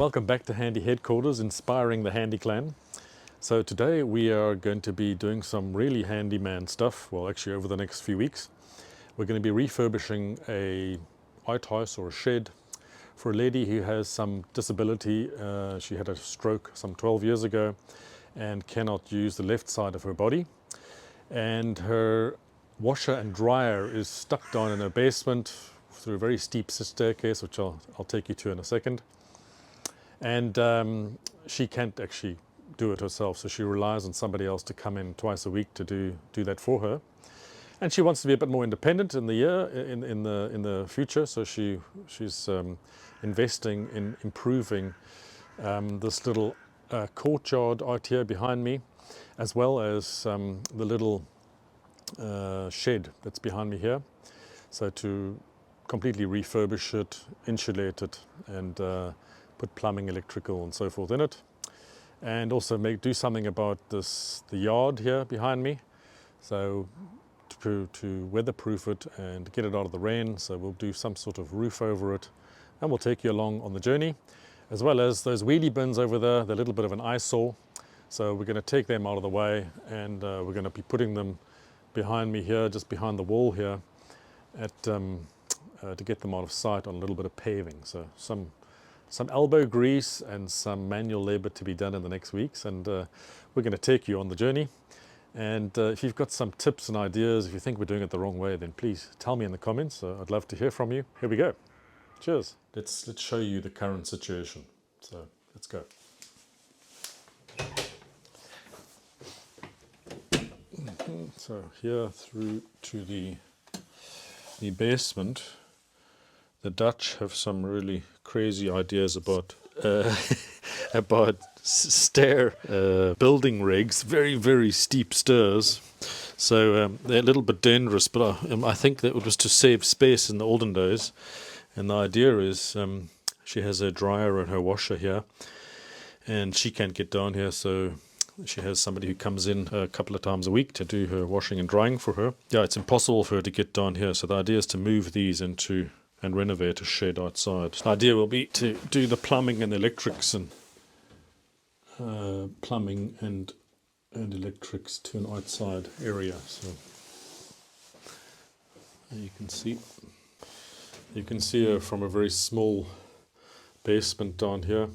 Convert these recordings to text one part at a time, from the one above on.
Welcome back to Handy Headquarters, inspiring the Handy Clan. So today we are going to be doing some really handyman stuff. Well, actually over the next few weeks. We're going to be refurbishing a outhouse or a shed for a lady who has some disability. She had a stroke some 12 years ago and cannot use the left side of her body. And her washer and dryer is stuck down in her basement through a very steep staircase, which I'll take you to in a second. And she can't actually do it herself, so she relies on somebody else to come in twice a week to do that for her. And she wants to be a bit more independent in the future, so she's investing in improving this little courtyard out here behind me, as well as the little shed that's behind me here. So to completely refurbish it, insulate it, and put plumbing, electrical and so forth in it. And also do something about the yard here behind me. So to weatherproof it and get it out of the rain. So we'll do some sort of roof over it, and we'll take you along on the journey, as well as those wheelie bins over there. They're a little bit of an eyesore. So we're going to take them out of the way, and we're going to be putting them behind me here, just behind the wall here, to get them out of sight on a little bit of paving. So some elbow grease and some manual labor to be done in the next weeks, and we're going to take you on the journey. And if you've got some tips and ideas, if you think we're doing it the wrong way, then please tell me in the comments. I'd love to hear from you. Here we go. Cheers. Let's show you the current situation. So let's go. So here through to the basement, the Dutch have some really crazy ideas about stair building rigs, very steep stairs. So they're a little bit dangerous, but I think that it was to save space in the olden days. And the idea is she has her dryer and her washer here, and she can't get down here, so she has somebody who comes in a couple of times a week to do her washing and drying for her. Yeah, it's impossible for her to get down here, so the idea is to move these into and renovate a shed outside. The idea will be to do the plumbing and electrics and electrics to an outside area. So you can see her from a very small basement down here.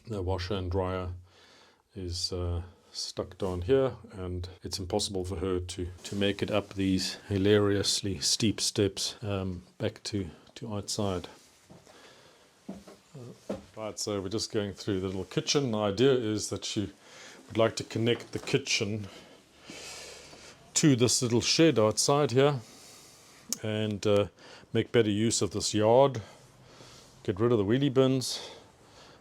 The washer and dryer is stuck down here, and it's impossible for her to make it up these hilariously steep steps back to outside. Right, so we're just going through the little kitchen. The idea is that she would like to connect the kitchen to this little shed outside here, and make better use of this yard, get rid of the wheelie bins.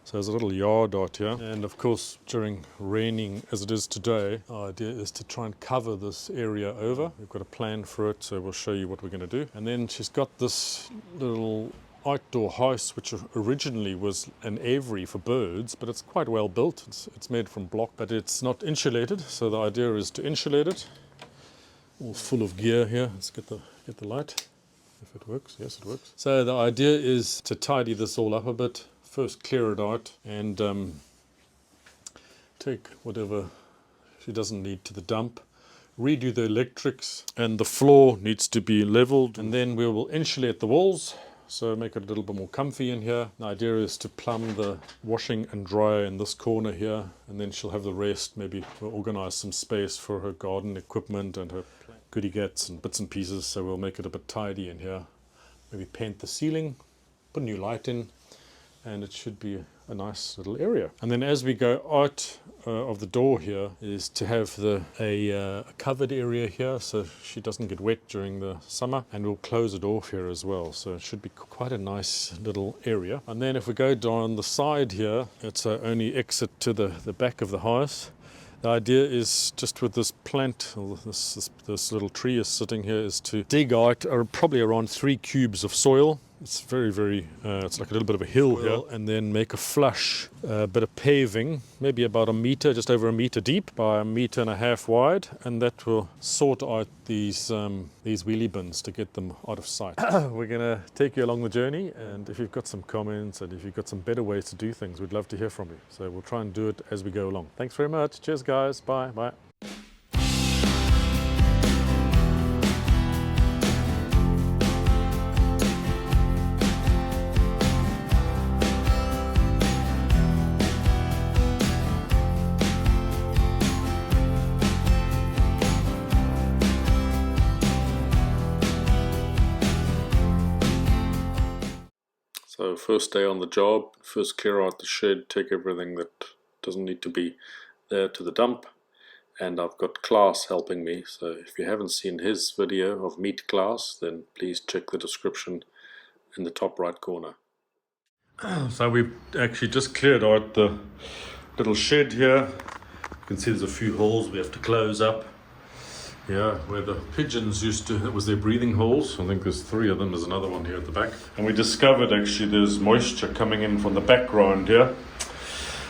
So there's a little yard out here, and of course during raining as it is today, our idea is to try and cover this area over. We've got a plan for it, so we'll show you what we're going to do. And then she's got this little outdoor house, which originally was an aviary for birds, but it's quite well built. It's made from block, but it's not insulated, so the idea is to insulate it. All full of gear here. Let's get the light, if it works. Yes, it works. So the idea is to tidy this all up a bit. First clear it out and take whatever she doesn't need to the dump, redo the electrics, and the floor needs to be leveled, and then we will insulate the walls, so make it a little bit more comfy in here. The idea is to plumb the washing and dryer in this corner here, and then she'll have the rest. Maybe we'll organize some space for her garden equipment and her goodie gets and bits and pieces, so we'll make it a bit tidy in here. Maybe paint the ceiling, put a new light in, and it should be a nice little area. And then as we go out of the door here is to have a covered area here, so she doesn't get wet during the summer, and we'll close it off here as well, so it should be quite a nice little area. And then if we go down the side here, it's our only exit to the back of the house. The idea is just with this plant, this little tree is sitting here, is to dig out probably around 3 cubes of soil It's very, it's like a little bit of a hill here, and then make a flush bit of paving, maybe about a meter, just over a meter deep by 1.5 meters wide, and that will sort out these wheelie bins to get them out of sight. We're gonna take you along the journey, and if you've got some comments and if you've got some better ways to do things, we'd love to hear from you. So we'll try and do it as we go along. Thanks very much. Cheers, guys. Bye. So first day on the job, first clear out the shed, take everything that doesn't need to be there to the dump, and I've got Klaas helping me. So if you haven't seen his video of Meet Klaas, then please check the description in the top right corner. So we've actually just cleared out the little shed here. You can see there's a few holes we have to close up. Yeah, where the pigeons used to, that was their breathing holes. I think there's 3 of them. There's another one here at the back. And we discovered actually there's moisture coming in from the background here.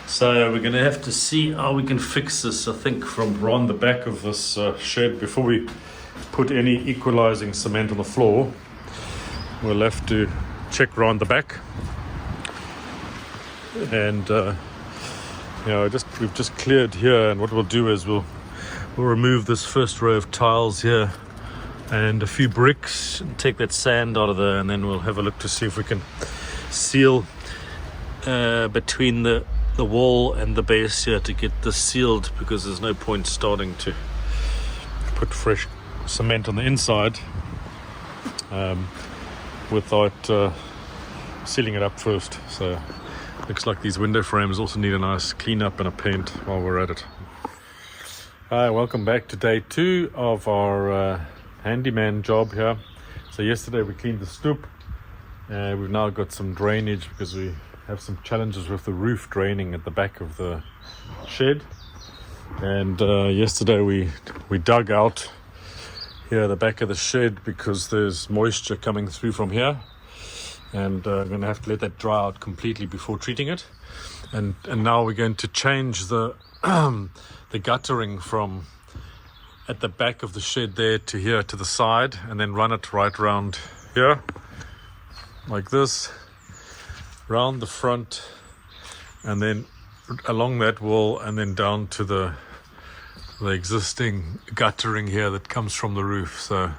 So we're going to have to see how we can fix this, I think, from around the back of this shed before we put any equalizing cement on the floor. We'll have to check around the back. And, we've just cleared here, and what we'll do is we'll remove this first row of tiles here and a few bricks and take that sand out of there, and then we'll have a look to see if we can seal between the wall and the base here to get this sealed, because there's no point starting to put fresh cement on the inside without sealing it up first. So looks like these window frames also need a nice clean up and a paint while we're at it. Hi, welcome back to day 2 of our handyman job here. So yesterday we cleaned the stoop. We've now got some drainage because we have some challenges with the roof draining at the back of the shed. And yesterday we dug out here the back of the shed because there's moisture coming through from here. And I'm going to have to let that dry out completely before treating it. And now we're going to change the the guttering from at the back of the shed there to here to the side, and then run it right around here like this, round the front, and then along that wall, and then down to the existing guttering here that comes from the roof. So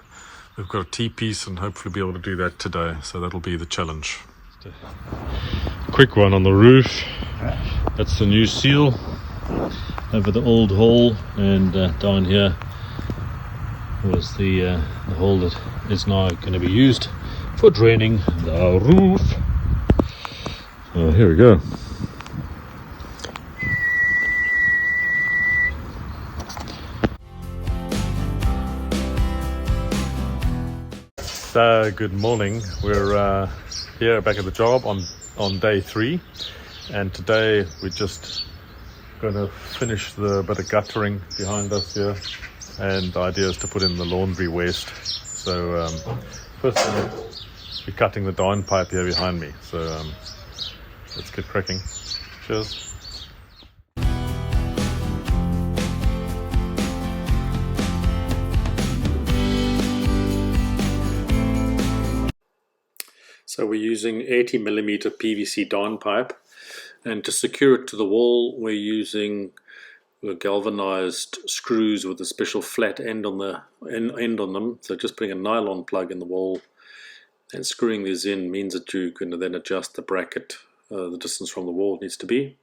we've got a T-piece and hopefully be able to do that today. So that'll be the challenge. Quick one on the roof. That's the new seal over the old hole, and down here was the hole that is now going to be used for draining the roof. So here we go. So good morning. We're here back at the job on day 3, and today we're just going to finish the bit of guttering behind us here, and the idea is to put in the laundry waste. So first we're cutting the down pipe here behind me, so let's get cracking. Cheers. So we're using 80mm PVC down pipe, and to secure it to the wall we're using galvanized screws with a special flat end on them. So just putting a nylon plug in the wall and screwing these in means that you can then adjust the bracket, the distance from the wall it needs to be.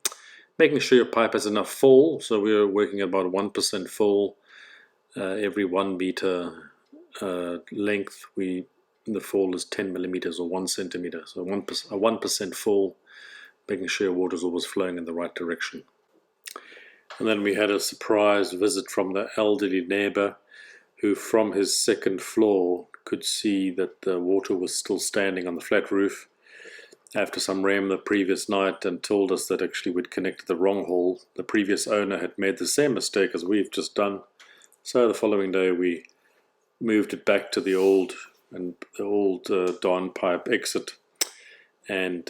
Making sure your pipe has enough fall, so we're working at about 1% fall every 1 meter length. The fall is 10mm or 1 centimeter, so 1% fall, making sure water is always flowing in the right direction. And then we had a surprise visit from the elderly neighbor, who from his 2nd floor could see that the water was still standing on the flat roof after some rain the previous night, and told us that actually we'd connected the wrong hole. The previous owner had made the same mistake as we've just done, so the following day we moved it back to the old and the old Don pipe exit, and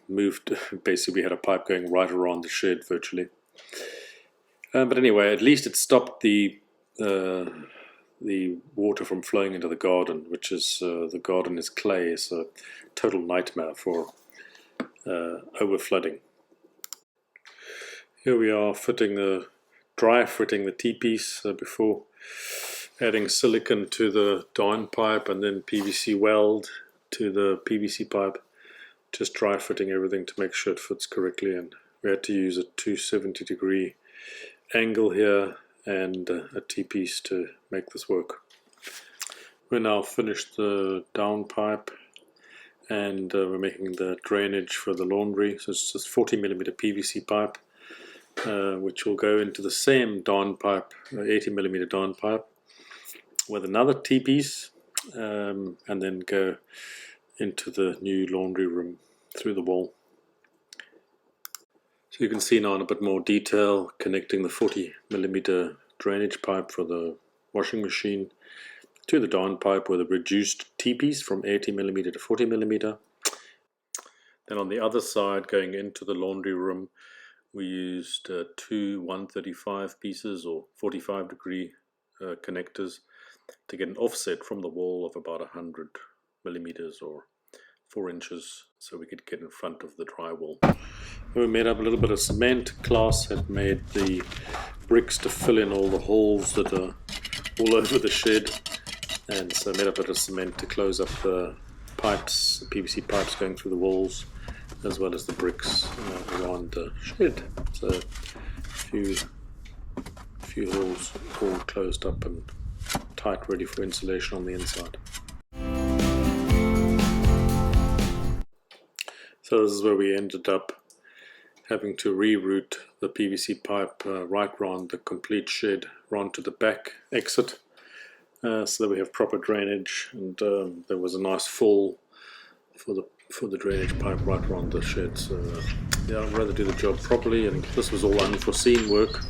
moved. Basically, we had a pipe going right around the shed virtually. But anyway, at least it stopped the water from flowing into the garden, which is the garden is clay, so a total nightmare for over flooding. Here we are dry fitting the T-piece before adding silicone to the Don pipe and then PVC weld to the PVC pipe. Just dry fitting everything to make sure it fits correctly, and we had to use a 270-degree angle here and a T-piece to make this work. We're now finished the down pipe, and we're making the drainage for the laundry. So it's just 40mm PVC pipe, which will go into the same Don pipe, 80mm Don pipe, with another T-piece, and then go into the new laundry room through the wall. So you can see now in a bit more detail, connecting the 40mm drainage pipe for the washing machine to the Don pipe with a reduced T-piece from 80mm to 40mm. Then on the other side, going into the laundry room, we used two 135 pieces or 45-degree connectors to get an offset from the wall of about 100mm or 4 inches, so we could get in front of the drywall. We made up a little bit of cement. Klaus had made the bricks to fill in all the holes that are all over the shed, and so made up a bit of cement to close up the pipes, the PVC pipes going through the walls, as well as the bricks around the shed. So a few holes all closed up and tight, ready for insulation on the inside. So this is where we ended up having to reroute the PVC pipe right round the complete shed, round to the back exit, so that we have proper drainage, and there was a nice fall for the drainage pipe right around the shed. So yeah, I'd rather do the job properly, and this was all unforeseen work,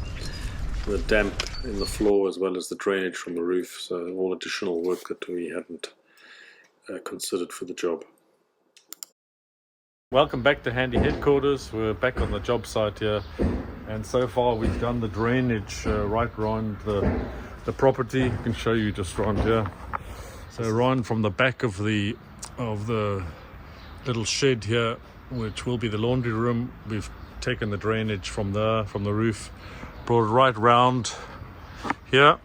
the damp in the floor as well as the drainage from the roof, so all additional work that we hadn't considered for the job. Welcome back to Handy Headquarters. We're back on the job site here, and so far we've done the drainage right around the property. I can show you just around here. So around from the back of the little shed here, which will be the laundry room, we've taken the drainage from the roof, brought it right round here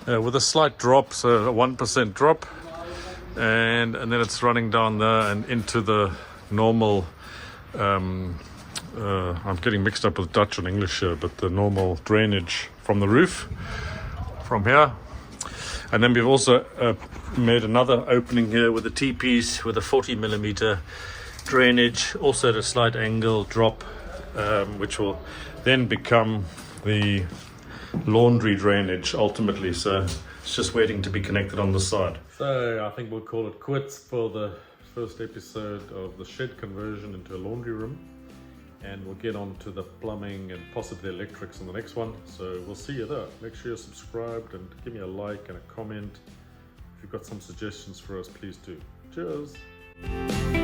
with a slight drop, so a 1% drop. And then it's running down there and into the normal, I'm getting mixed up with Dutch and English here, but the normal drainage from the roof, from here. And then we've also made another opening here with a T-piece with a 40mm drainage, also at a slight angle drop, which will then become the laundry drainage ultimately. So it's just waiting to be connected on the side. So I think we'll call it quits for the first episode of the shed conversion into a laundry room, and we'll get on to the plumbing and possibly electrics in the next one. So we'll see you there. Make sure you're subscribed and give me a like and a comment. If you've got some suggestions for us, please do. Cheers.